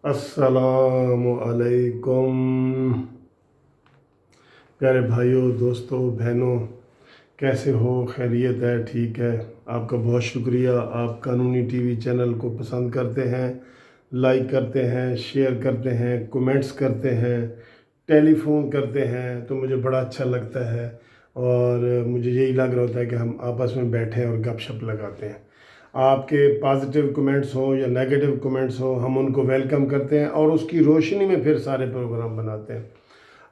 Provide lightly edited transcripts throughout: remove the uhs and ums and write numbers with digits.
अस्सलाम अलैकुम प्यारे भाइयों, दोस्तों, बहनों, कैसे हो? खैरियत है? ठीक है। आपका बहुत शुक्रिया। आप कानूनी टीवी चैनल को पसंद करते हैं, लाइक करते हैं, शेयर करते हैं, कमेंट्स करते हैं, टेलीफोन करते हैं, तो मुझे बड़ा अच्छा लगता है। और मुझे यही लग रहा होता है कि हम आपस में बैठें और गपशप लगाते हैं। आपके पॉजिटिव कमेंट्स हों या नेगेटिव कमेंट्स हों, हम उनको वेलकम करते हैं और उसकी रोशनी में फिर सारे प्रोग्राम बनाते हैं।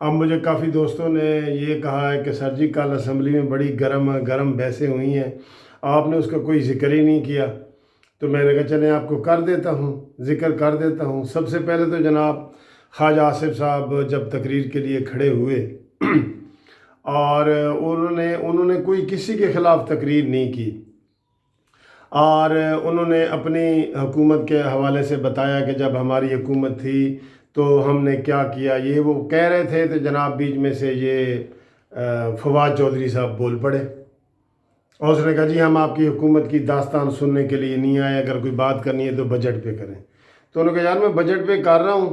अब मुझे काफ़ी दोस्तों ने ये कहा है कि सर जी, कल असम्बली में बड़ी गरम बहसें हुई हैं, आपने उसका कोई ज़िक्र ही नहीं किया। तो मैंने कहा चलें आपको कर देता हूँ, ज़िक्र कर देता हूँ। सबसे पहले तो जनाब ख्वाजा आसिफ साहब जब तकरीर के लिए खड़े हुए और उन्होंने कोई किसी के ख़िलाफ़ तकरीर नहीं की, और उन्होंने अपनी हुकूमत के हवाले से बताया कि जब हमारी हुकूमत थी तो हमने क्या किया। ये वो कह रहे थे तो जनाब बीच में से ये फवाद चौधरी साहब बोल पड़े और उसने कहा जी हम आपकी हुकूमत की दास्तान सुनने के लिए नहीं आए, अगर कोई बात करनी है तो बजट पे करें। तो उन्होंने कहा यार मैं बजट पे कर रहा हूँ,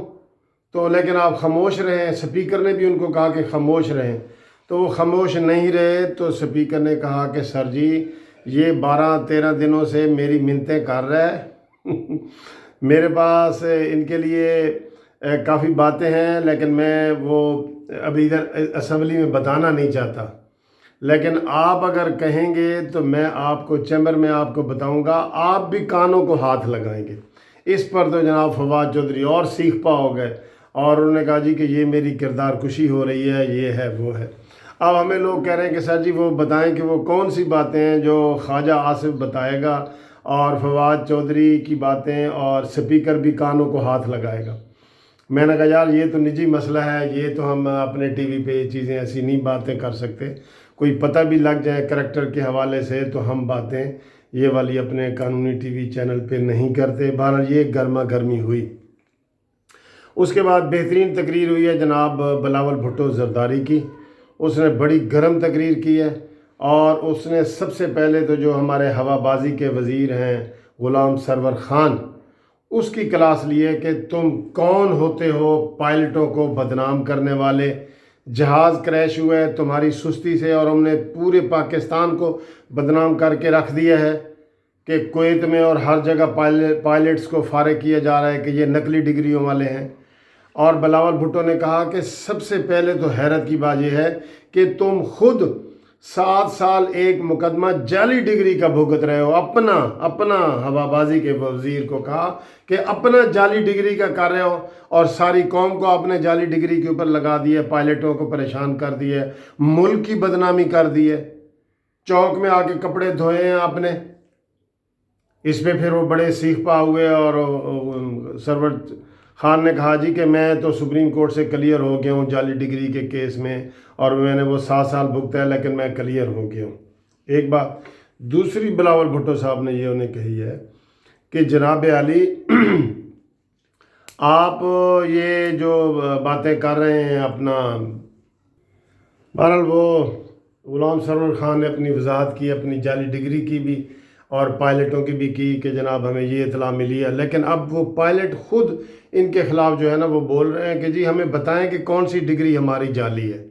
तो लेकिन आप खामोश रहें। स्पीकर ने भी उनको कहा कि खामोश रहें, तो वो खामोश नहीं रहे। तो स्पीकर ने कहा कि सर जी ये 12-13 दिनों से मेरी मिन्नतें कर रहा है मेरे पास इनके लिए काफ़ी बातें हैं, लेकिन मैं वो अभी इधर असम्बली में बताना नहीं चाहता, लेकिन आप अगर कहेंगे तो मैं आपको चैम्बर में आपको बताऊंगा, आप भी कानों को हाथ लगाएंगे। इस पर तो जनाब फवाद चौधरी और सीख पा हो गए और उन्होंने कहा जी कि ये मेरी किरदार कुशी हो रही है, ये है वो है। अब हमें लोग कह रहे हैं कि सर जी वो बताएं कि वो कौन सी बातें हैं जो ख्वाजा आसिफ बताएगा और फवाद चौधरी की बातें, और स्पीकर भी कानों को हाथ लगाएगा। मैंने कहा यार ये तो निजी मसला है, ये तो हम अपने टीवी पे ये चीज़ें ऐसी नहीं बातें कर सकते। कोई पता भी लग जाए करैक्टर के हवाले से तो हम बातें ये वाली अपने कानूनी टीवी चैनल पे नहीं करते। बहरहाल ये गर्मा गर्मी हुई। उसके बाद बेहतरीन तकरीर हुई है जनाब बिलावल भुट्टो जरदारी की। उसने बड़ी गर्म तकरीर की है और उसने सबसे पहले तो जो हमारे हवाबाजी के वज़ीर हैं ग़ुलाम सरवर ख़ान, उसकी क्लास ली है कि तुम कौन होते हो पायलटों को बदनाम करने वाले। जहाज़ क्रैश हुआ है तुम्हारी सुस्ती से और हमने पूरे पाकिस्तान को बदनाम करके रख दिया है कि कुवैत में और हर जगह पायलट्स को फारिग किया जा रहा है कि ये नकली डिग्रियों वाले हैं। और बिलावल भुट्टो ने कहा कि सबसे पहले तो हैरत की बात यह है कि तुम खुद 7 साल एक मुकदमा जाली डिग्री का भुगत रहे हो। अपना हवाबाजी के वजीर को कहा कि अपना जाली डिग्री का कर रहे हो और सारी कौम को आपने जाली डिग्री के ऊपर लगा दिया, पायलटों को परेशान कर दिया, मुल्क की बदनामी कर दी है। चौक में आके कपड़े धोए हैं आपने। इस पे फिर वो बड़े सीख पा हुए और सरवर खान ने कहा जी कि मैं तो सुप्रीम कोर्ट से क्लियर हो गया हूँ जाली डिग्री के केस में और मैंने वो 7 साल भुगता है, लेकिन मैं क्लियर हो गया हूँ। एक बात। दूसरी बिलावल भुट्टो साहब ने ये उन्हें कही है कि जनाब अली आप ये जो बातें कर रहे हैं अपना, बहरहाल वो ग़ुलाम सरवर ख़ान ने अपनी वजाहत की, अपनी जाली डिग्री की भी और पायलटों की भी की कि जनाब हमें ये इतला मिली है। लेकिन अब वो पायलट खुद इनके ख़िलाफ़ जो है ना वो बोल रहे हैं कि जी हमें बताएं कि कौन सी डिग्री हमारी जाली है।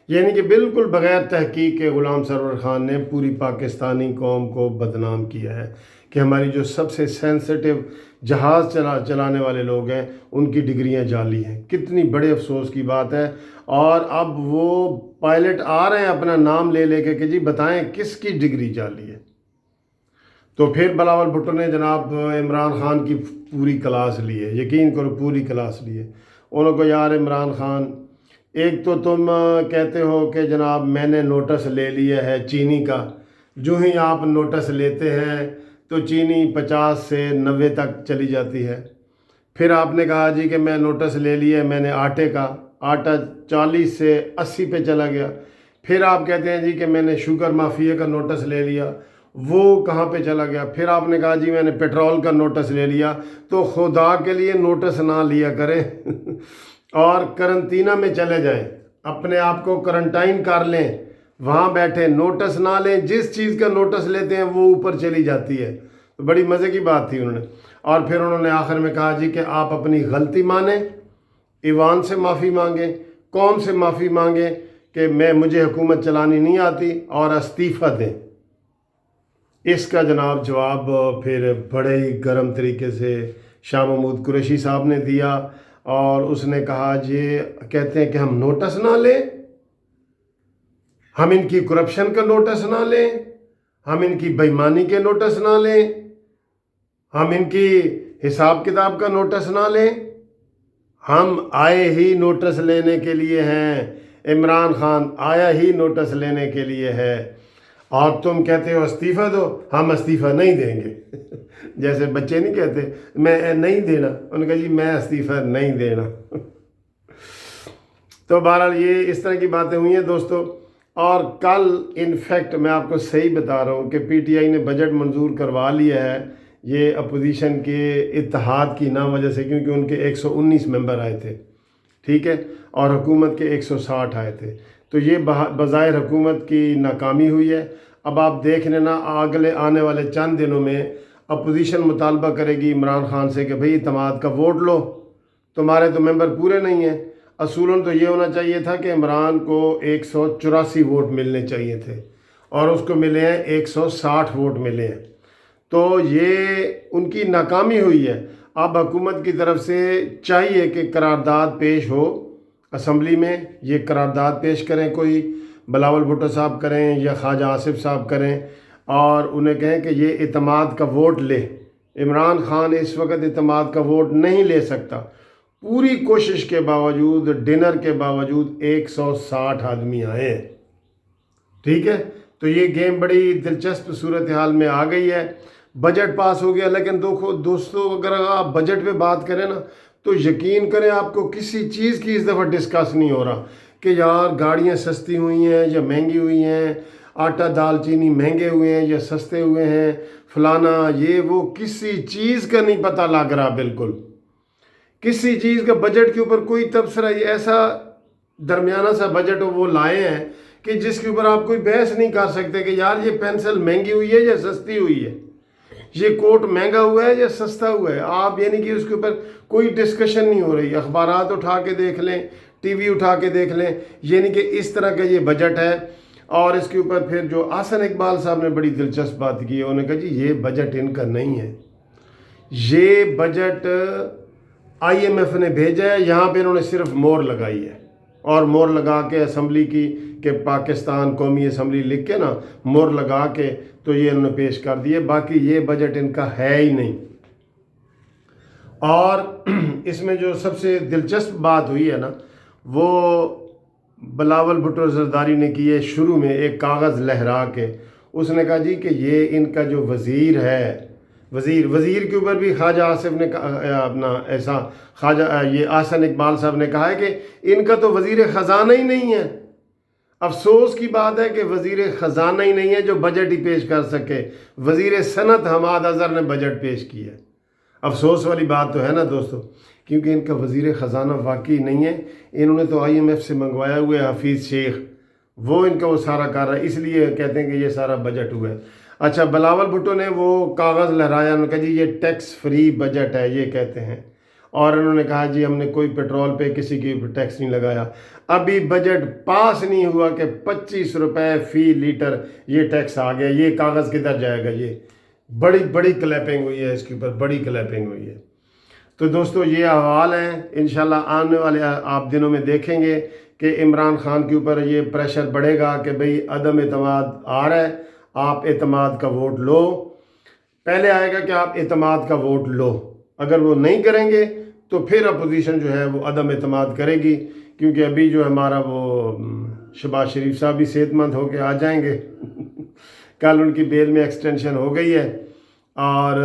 यानी कि बिल्कुल बग़ैर तहकीक के ग़ुलाम सरवर ख़ान ने पूरी पाकिस्तानी कौम को बदनाम किया है कि हमारी जो सबसे सेंसिटिव जहाज़ चलाने वाले लोग हैं उनकी डिग्रियां जाली हैं। कितनी बड़े अफसोस की बात है। और अब वो पायलट आ रहे हैं अपना नाम ले लेके कि जी बताएं किसकी डिग्री जाली है। तो फिर बिलावल भुट्टो ने जनाब इमरान ख़ान की पूरी क्लास ली है, यकीन करो पूरी क्लास ली है। उनको यार इमरान ख़ान, एक तो तुम कहते हो कि जनाब मैंने नोटिस ले लिया है चीनी का। जो ही आप नोटिस लेते हैं तो चीनी 50 से 90 तक चली जाती है। फिर आपने कहा जी कि मैं नोटिस ले लिया मैंने आटे का, आटा 40 से 80 पे चला गया। फिर आप कहते हैं जी कि मैंने शुगर माफिया का नोटिस ले लिया, वो कहाँ पे चला गया। फिर आपने कहा जी मैंने पेट्रोल का नोटिस ले लिया। तो खुदा के लिए नोटिस ना लिया करें और करंटीना में चले जाएं, अपने आप को क्वारंटाइन कर लें, वहाँ बैठे नोटिस ना लें। जिस चीज़ का नोटिस लेते हैं वो ऊपर चली जाती है। बड़ी मज़े की बात थी उन्होंने। और फिर उन्होंने आखिर में कहा जी कि आप अपनी गलती मानें, ईवान से माफ़ी मांगें। कौन से माफ़ी मांगें कि मुझे हुकूमत चलानी नहीं आती, और इस्तीफ़ा दें। इसका जनाब जवाब फिर बड़े ही गर्म तरीके से शाह महमूद कुरैशी साहब ने दिया, और उसने कहा ये कहते हैं कि हम नोटिस ना लें, हम इनकी करप्शन का नोटिस ना लें, हम इनकी बेईमानी के नोटिस ना लें, हम इनकी हिसाब किताब का नोटिस ना लें। हम आए ही नोटिस लेने के लिए हैं, इमरान खान आया ही नोटिस लेने के लिए है, और तुम कहते हो इस्तीफ़ा दो, हम इस्तीफ़ा नहीं देंगे। जैसे बच्चे नहीं कहते मैं नहीं देना, उन्होंने कहा जी मैं इस्तीफ़ा नहीं देना। तो बहरहाल ये इस तरह की बातें हुई हैं दोस्तों। और कल इनफैक्ट मैं आपको सही बता रहा हूँ कि पीटीआई ने बजट मंजूर करवा लिया है, ये अपोजिशन के इत्तेहाद की ना वजह से, क्योंकि उनके 119 मेंबर आए थे, ठीक है, और हुकूमत के 160 आए थे। तो ये बज़ाहिर हुकूमत की नाकामी हुई है। अब आप देख लेना अगले आने वाले चंद दिनों में अपोजिशन मुतालबा करेगी इमरान खान से कि भाई इत्तेमाद का वोट लो, तुम्हारे तो मेंबर पूरे नहीं हैं। असूलन तो ये होना चाहिए था कि इमरान को 184 वोट मिलने चाहिए थे, और उसको मिले हैं 160 वोट मिले हैं। तो ये उनकी नाकामी हुई है। अब हुकूमत की तरफ से चाहिए कि करारदाद पेश हो असम्बली में, ये करारदाद पेश करें, कोई बिलावल भुट्टो साहब करें या ख्वाजा आसिफ साहब करें, और उन्हें कहें कि ये इत्तेमाद का वोट ले। इमरान खान इस वक्त इत्तेमाद का वोट नहीं ले सकता। पूरी कोशिश के बावजूद, डिनर के बावजूद 160 आदमी आए हैं, ठीक है। तो ये गेम बड़ी दिलचस्प सूरत हाल में आ गई है। बजट पास हो गया, लेकिन दोस्तों अगर आप बजट पे बात करें ना, तो यकीन करें आपको किसी चीज़ की इस दफ़ा डिस्कस नहीं हो रहा कि यार गाड़ियाँ सस्ती हुई हैं या महंगी हुई हैं, आटा दाल चीनी महंगे हुए हैं या सस्ते हुए हैं, फलाना ये वो, किसी चीज़ का नहीं पता लग रहा। बिल्कुल किसी चीज़ का बजट के ऊपर कोई तबसरा, ये ऐसा दरमियाना सा बजट वो लाए हैं कि जिसके ऊपर आप कोई बहस नहीं कर सकते कि यार ये पेंसिल महंगी हुई है या सस्ती हुई है, ये कोट महंगा हुआ है या सस्ता हुआ है। आप यानी कि उसके ऊपर कोई डिस्कशन नहीं हो रही। अखबारात उठा के देख लें, टीवी उठा के देख लें, यानी कि इस तरह का ये बजट है। और इसके ऊपर फिर जो आसन इकबाल साहब ने बड़ी दिलचस्प बात की है, उन्होंने कहा जी ये बजट इनका नहीं है, ये बजट IMF ने भेजा है। यहाँ पे इन्होंने सिर्फ मोहर लगाई है, और मोहर लगा के असम्बली की कि पाकिस्तान कौमी असम्बली लिख के ना मोहर लगा के तो ये इन्होंने पेश कर दिए। बाकी ये बजट इनका है ही नहीं। और इसमें जो सबसे दिलचस्प बात हुई है ना, वो बिलावल भुट्टो जरदारी ने की है। शुरू में एक कागज़ लहरा के उसने कहा जी कि ये इनका जो वज़ीर है, वज़ीर के ऊपर भी ख्वाजा आसिफ ने अपना ऐसा ख्वाजा ये आसन इकबाल साहब ने कहा है कि इनका तो वज़ीर ख़जाना ही नहीं है। अफसोस की बात है कि वज़ीर ख़जाना ही नहीं है जो बजट ही पेश कर सके। वज़ीर सनत हमाद अज़हर ने बजट पेश किया। अफसोस वाली बात तो है ना दोस्तों, क्योंकि इनका वज़ीर ख़जाना वाकई नहीं है। इन्होंने तो IMF से मंगवाया हुआ है हफीज़ शेख, वो इनका वो सारा कर रहा है, इसलिए कहते हैं कि ये सारा बजट हुआ है। अच्छा, बिलावल भुट्टो ने वो कागज़ लहराया, उन्होंने कहा जी ये टैक्स फ्री बजट है, ये कहते हैं। और उन्होंने कहा जी हमने कोई पेट्रोल पे किसी के ऊपर टैक्स नहीं लगाया। अभी बजट पास नहीं हुआ कि 25 रुपये फ़ी लीटर ये टैक्स आ गया। ये कागज़ किधर जाएगा? ये बड़ी क्लैपिंग हुई है, इसके ऊपर बड़ी क्लैपिंग हुई है। तो दोस्तों ये अहवाल हैं। इंशाल्लाह आने वाले आप दिनों में देखेंगे कि इमरान खान के ऊपर ये प्रेशर बढ़ेगा कि भाई अदम एतमाद आ रहा है, आप एतमाद का वोट लो। पहले आएगा कि आप एतमाद का वोट लो, अगर वो नहीं करेंगे तो फिर अपोजिशन जो है वो अदम एतमाद करेगी। क्योंकि अभी जो हमारा वो शहबाज शरीफ साहब भी सेहतमंद होकर आ जाएंगे। कल उनकी बेल में एक्सटेंशन हो गई है, और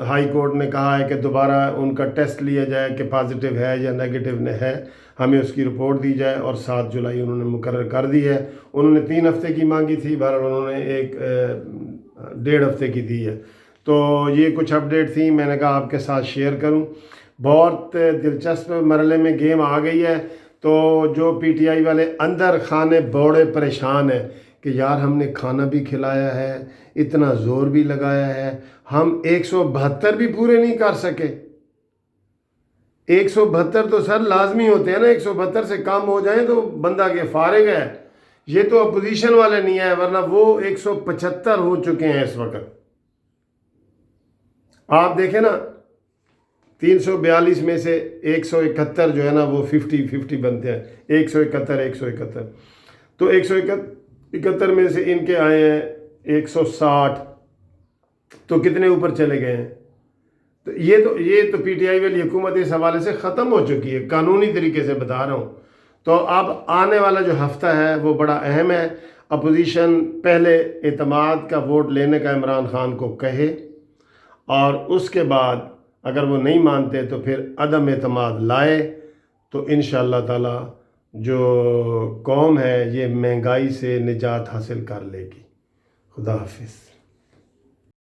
हाई कोर्ट ने कहा है कि दोबारा उनका टेस्ट लिया जाए कि पॉजिटिव है या नेगेटिव है, हमें उसकी रिपोर्ट दी जाए। और 7 जुलाई उन्होंने मुकर्रर कर दी है। उन्होंने 3 हफ्ते की मांगी थी, बहरहाल उन्होंने 1.5 हफ्ते की दी है। तो ये कुछ अपडेट थी, मैंने कहा आपके साथ शेयर करूं। बहुत दिलचस्प मरले में गेम आ गई है। तो जो PTI वाले अंदर खाने बड़े परेशान हैं کہ یار ہم نے کھانا بھی کھلایا ہے، اتنا زور بھی لگایا ہے، ہم 172 بھی پورے نہیں کر سکے۔ 172 تو سر لازمی ہوتے ہیں نا، 172 سے کم ہو جائیں تو بندہ کے فارغ ہے۔ یہ تو اپوزیشن والے نہیں آئے، ورنہ وہ 175 ہو چکے ہیں اس وقت۔ آپ دیکھیں نا، 342 میں سے 171 جو ہے نا وہ 50 بنتے ہیں، 171 تو 171 میں سے ان کے آئے ہیں 160، تو کتنے اوپر چلے گئے ہیں؟ تو یہ تو پی ٹی آئی والی حکومت اس حوالے سے ختم ہو چکی ہے، قانونی طریقے سے بتا رہا ہوں۔ تو اب آنے والا جو ہفتہ ہے وہ بڑا اہم ہے۔ اپوزیشن پہلے اعتماد کا ووٹ لینے کا عمران خان کو کہے، اور اس کے بعد اگر وہ نہیں مانتے تو پھر عدم اعتماد لائے، تو انشاءاللہ تعالی جو قوم ہے یہ مہنگائی سے نجات حاصل کر لے گی۔ خدا حافظ۔